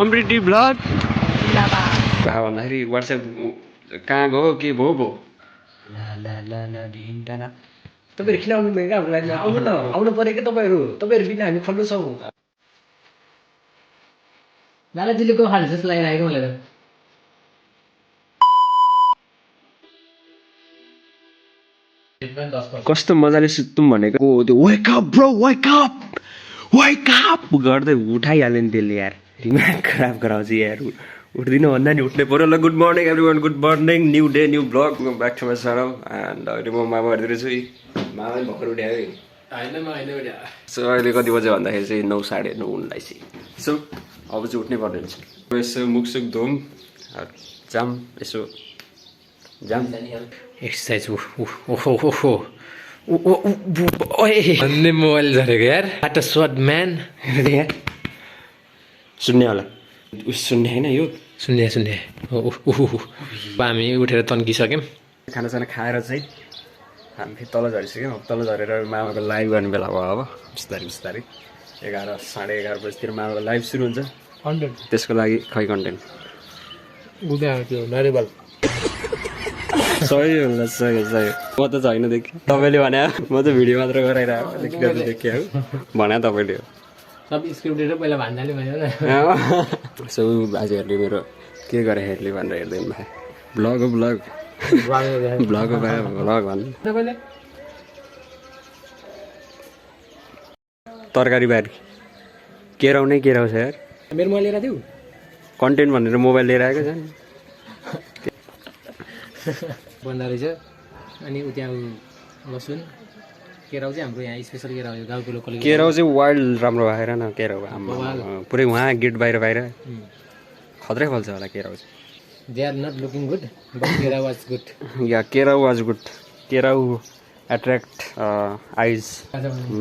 completely blog भन्दाखेरि WhatsApp कहाँ गयो के भयो भयो तपाईँहरू किन आउनु क्या हाम्रो लाइनमा आउनु न आउनु पऱ्यो क्या तपाईँहरू बिना हामी खोल्नु छौँ लालाजीले खानु जस्तो लागिरहेको मलाई त कस्तो मजाले सुत्तुम भनेको त्यो wake up bro wake up गर्दै उठाइहाल्यो नि त्यसले यार दिमाग खराब गराउँछ यार उठ्दिनँ भन्दा नि उठ्नै पर्यो ल good morning everyone good morning new day new vlog back to my channel and अहिले म मामाहरूतिर छु मामै भर्खर उठ्यो है सो अहिले कति बज्यो भन्दाखेरि चाहिँ 9 साढे 9 19 सो अब चाहिँ उठ्नै पर्ने हुन्छ यसो मुखसुख धुम जाम यसो जाम एक्सर्साइज ओहो भन्ने मोबाइल झरेको यार आट स्वाट म्यान यार सुन्ने होला उस सुन्ने होइन यो सुन्ने हामी उठेर तन्किसक्यौँ खानासाना खाएर चाहिँ हामी फेरि तल झरिसक्यौँ तल झरेर मामाको लाइभ गर्ने बेला भयो अब बिस्तारै 11 साढे 11 बजीतिर मामाको लाइभ सुरु हुन्छ त्यसको लागि खै कन्टेन्ट सही होला सही म त छैन देखेँ तपाईँले भने म त भिडियो मात्र गराइरहेको देखेँ हो भने तपाईँले हो सब स्क्रिप्टेड पहिला भन्नाले भयो सो बाजेहरूले मेरो के गरे हेर्ने भनेर हेर्दैन भाइ ब्लग हो ब्लग भन्नु तपाईँले तरकारी बारी केराउ नै केराउ छ यार मेरो मोबाइल लिएर थियौ कन्टेन्ट भनेर मोबाइल लिएर आएको छ नि बन्दा रहेछ अनि त्यहाँ लसुन केराउ चाहिँ हाम्रो यहाँ स्पेसल केराउ हो गाउँको लोकल केराउ चाहिँ वाइल्ड राम्रो भएर न केराउ पुरै वहाँ गेट बाहिर खत्रै फल्छ होला केराउ चाहिँ they are not looking good but केराउ वाज गुड या केराउ वाज गुड केराउ एट्र्याक्ट आइज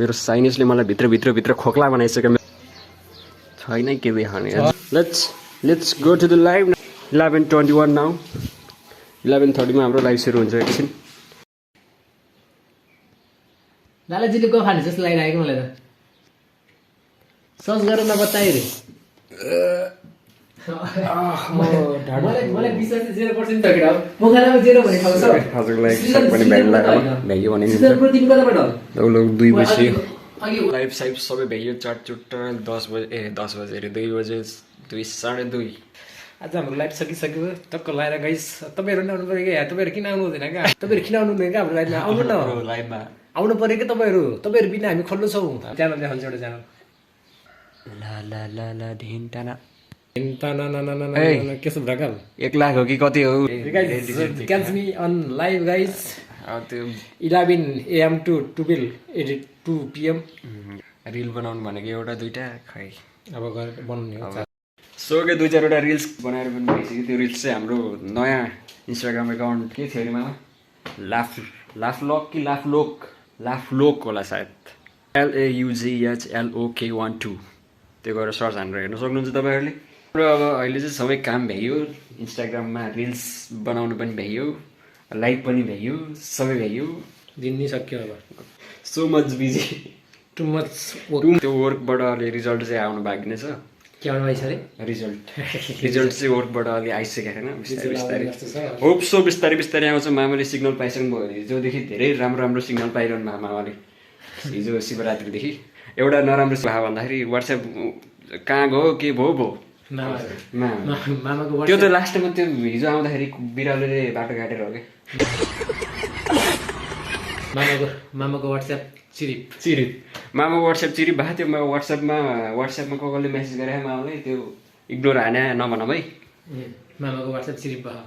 मेरो साइनिसले मलाई भित्र खोक्ला बनाइसक्यो छैन के देखाउने let's go to the live 11:21 now 11:30 मा हाम्रो लाइभ सुरु हुन्छ एकछिन लालाजीले को खानु जस्तो लागिरहेको मलाई त सर्च गरेर नबताए रे मलाई विश्वास 0% त किन म खानामा 0 भने खाउँछ हजुरको लागि पनि भ्याइयो भने तिमी कताबाट लगभग 2 बजे लाइभ साइभ सबै भ्याइयो चटचुट्ट 10 बजे अरे 2 बजे 2 साढे 2 आज हाम्रो लाइभ सकिसक्यो टक्क लाएर गाइस तपाईँहरू पनि आउनु पऱ्यो क्या तपाईँहरू किन आउनु हुँदैन क्या तपाईँहरू किन आउनु हुँदैन क्या हाम्रो लाइभमा आउनु न लाइभमा आउनु पऱ्यो क्या तपाईँहरू बिना हामी खोल्नु छौँ च्यानल देखाउँछ एउटा च्यानल के छ भ्रकाल 1 लाख हो कि कति हो catch me on live guys त्यो 11 AM to 2 PM रिल बनाउनु भनेको एउटा दुईटा खै अब गरेर बनाउने हो सो के 2-4वटा रिल्स बनाएर पनि भइसक्यो त्यो रिल्स चाहिँ हाम्रो नयाँ इन्स्टाग्राम एकाउन्ट के थियो अरे मामा लाफलोक कि लाफलोक होला सायद LAUGHLOK12 त्यो गएर सर्च हानेर हेर्न सक्नुहुन्छ तपाईँहरूले र अब अहिले चाहिँ सबै काम भ्याइयो इन्स्टाग्राममा रिल्स बनाउनु पनि भ्याइयो लाइभ पनि भ्याइयो सबै भ्याइयो दिन नै सक्यो अब so much busy too much त्यो वर्कबाट अलि रिजल्ट चाहिँ आउनु बाँकी नै छ के आउनु भइस अरे रिजल्ट चाहिँ वर्कबाट अलि आइसकेको छैन बिस्तारै होप सो बिस्तारै आउँछ मामाले सिग्नल पाइसक्नु भयो हिजोदेखि धेरै राम्रो सिग्नल पाइरहनु भयो मामाले हिजो शिवरात्रिदेखि एउटा नराम्रो भयो भन्दाखेरि वाट्सएप कहाँ गयो के भयो मामाको त्यो त लास्टमा त्यो हिजो आउँदाखेरि बिरालोले बाटो काटेर हो कि मामाको वाट्सएप चिरिप मामाको वाट्सएप चिरिप भएको थियो वाट्सएपमा कसले मेसेज गरे मामाले त्यो इग्नोर हाने नभन है मामाको वाट्सएप चिरिप भयो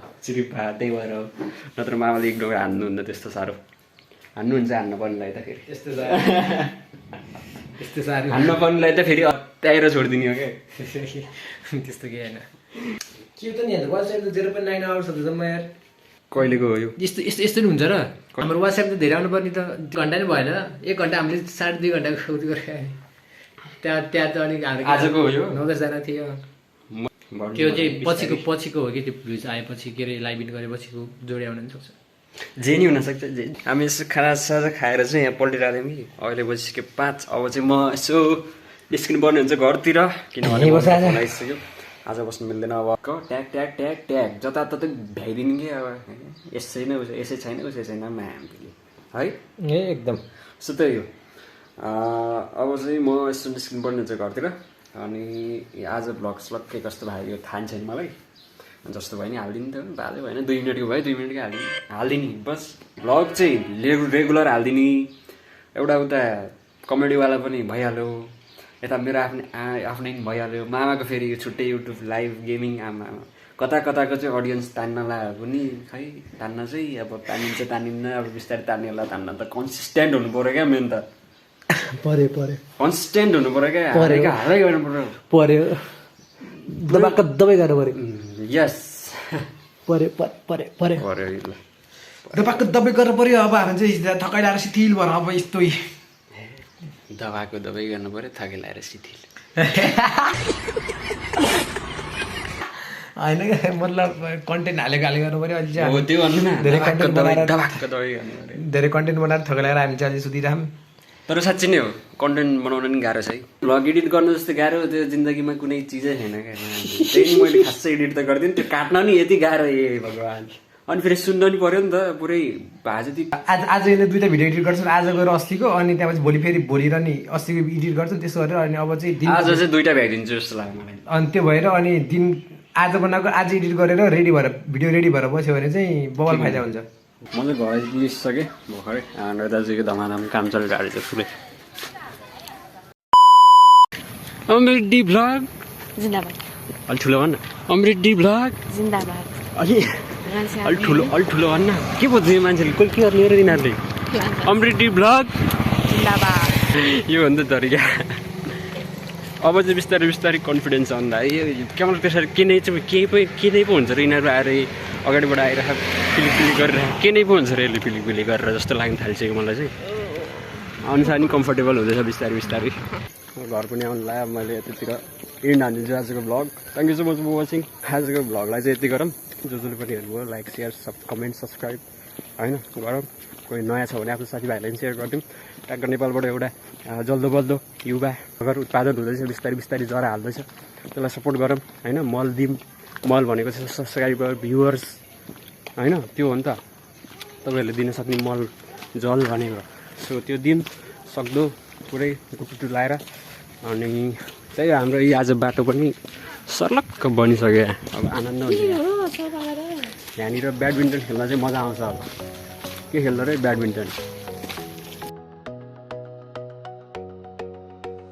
त्यही भएर हो नत्र मामाले इग्नोर हान्नुहुन्न त्यस्तो साह्रो हान्नुहुन्छ हान्न पर्नेलाई त फेरि यस्तो साह्रो हान्न पर्नेलाई त फेरि अत्याएर छोडिदिने हो क्या त्यस्तो के होइन के त नि वाट्सएप त 0.9 आवर्स हुन्छ जम्मा यार कहिलेको हो यो यस्तो नि हुन्छ र हाम्रो वाट्सएप त धेरै आउनु पर्ने त 2 घन्टा नै भएन 1 घन्टा हामीले 2.5 घन्टाको खौती गरेर त्यहाँ त अलिक आजको हो यो 9-10 जना थियो त्यो चाहिँ पछिको हो कि त्यो भ्युज आएपछि के अरे लाइभ इन गरेपछिको जोडी आउन पनि सक्छ जे नि हुनसक्छ हामी यसो खानासाजा खाएर चाहिँ यहाँ पल्टिरहेको थियौँ कि अहिले बजिसक्यो 5 अब चाहिँ म यसो निस्किनु पर्ने हुन्छ घरतिर किनभने आइसक्यो आज बस्नु मिल्दैन अब ट्याग ट्याग ट्याग ट्याग जताततै भ्याइदिनु कि अब यसै नै यसै छैन उसै छैन हामीले है ए एकदम सो त्यही हो अब चाहिँ म यस्तो निस्किनुपर्ने चाहिँ घरतिर अनि आज भ्लग स्लग के कस्तो भयो थाहा छैन मलाई जस्तो भयो नि हालिदिनु थियो बाधै भएन 2 मिनटको भयो 2 मिनटकै हालिदिने बस भ्लग चाहिँ रेगुलर हालिदिने एउटा उता कमेडीवाला पनि भइहाल्यो यता मेरो आफ्नै भइहाल्यो मामाको फेरि छुट्टै युट्युब लाइभ गेमिङ आमा कता कताको चाहिँ अडियन्स तान्न लाग्यो पनि खै तान्न चाहिँ अब तानिन्छ तानिन्न अब बिस्तारै तान्नेलाई तान्न त कन्सिस्टेन्ट हुनु पऱ्यो क्या मेन त पर्यो कन्सिस्टेन्ट हुनु पऱ्यो क्या हालै गर्नु पर्यो दबाई गर्नु पर्यो यस पर्यो दबाई गर्नु पर्यो अब हामी चाहिँ थकाइ लाएर शिथिल भएर अब यस्तो दबाई गर्नु पर्यो थकाइ लाएर शिथिल होइन मतलब कन्टेन्ट हालेको गर्नु पर्यो अहिले चाहिँ त्यो भन्नु न धेरै कन्टेन्ट बनाएर दबाई गर्नु पर्यो धेरै कन्टेन्ट बनाएर थकाइ लगाएर हामी चाहिँ अहिले सुतिरहौँ तर साँच्ची नै हो कन्टेन्ट बनाउन नि गाह्रो छ है भ्लग एडिट गर्नु जस्तो गाह्रो त्यो जिन्दगीमा कुनै चिजै छैन क्या त्यही मैले खासै एडिट त गर्दिनँ त्यो काट्न नि यति गाह्रो ए भगवान् अनि फेरि सुन्न नि पर्यो नि त पुरै भाजु आज यसले 2टा भिडियो एडिट गर्छन् आज गएर अस्तिको अनि त्यसपछि भोलि र नि अस्तिको एडिट गर्छन् त्यसो गरेर अनि अब चाहिँ आज चाहिँ 2टा भ्याइदिन्छु जस्तो लाग्यो मलाई अनि त्यो भएर अनि दिन आज बनाएको आज एडिट गरेर रेडी भएर भिडियो रेडी भएर बस्यो भने चाहिँ बवाल फाइदा हुन्छ म चाहिँ घर आइपुगिसकेँ भर्खरै हाम्रो दाजुको धमाधम काम चलिरहेको रहेछ ठुलै अमृति भ्लग जिन्दाबाद अलि ठुलो भन्न अमृति भ्लग जिन्दाबाद अलि ठुलो भन्न के पो चाहिँ मान्छेले के गर्ने र यिनीहरूले अमृति भ्लग जिन्दाबाद यो भन्दा तरिका अब चाहिँ बिस्तारै कन्फिडेन्स आउँदा यो केवल त्यसरी के नै पो हुन्छ र यिनीहरू आएर अगाडिबाट आइरहेको पिलिक गरिरहेको के नै पो हुन्छ र यसले पिलिक गरेर जस्तो लाग्न थालिसक्यो मलाई चाहिँ अनुसार नि कम्फर्टेबल हुँदैछ बिस्तारै घर पनि आउनु लाग्यो मैले यतितिर इन्ड हानिदिन्छु आजको vlog thank you so much for watching आजको भ्लगलाई चाहिँ यति गरौँ जसले पनि हेर्नुभयो लाइक सेयर कमेन्ट सब्सक्राइब होइन गरौँ कोही नयाँ छ भने आफ्नो साथीभाइलाई पनि सेयर गरिदिउँ ट्याक्क नेपालबाट एउटा जल्दो बल्दो युवा अगर उत्पादन हुँदैछ बिस्तारै जरा हाल्दैछ त्यसलाई सपोर्ट गरौँ होइन मल दिउँ मल भनेको चाहिँ सब्सक्राइबर भ्युवर्स होइन त्यो हो नि त तपाईँहरूले दिन सक्ने मल जल भनेको सो त्यो दिन सक्दो पुरै गुटुटु लाएर अनि त्यही हाम्रो यी आज बाटो पनि सर्लक्क बनिसक्यो अब आनन्द हुन्छ यहाँनिर ब्याडमिन्टन खेल्न चाहिँ मजा आउँछ अब के खेल्दो रहेछ ब्याडमिन्टन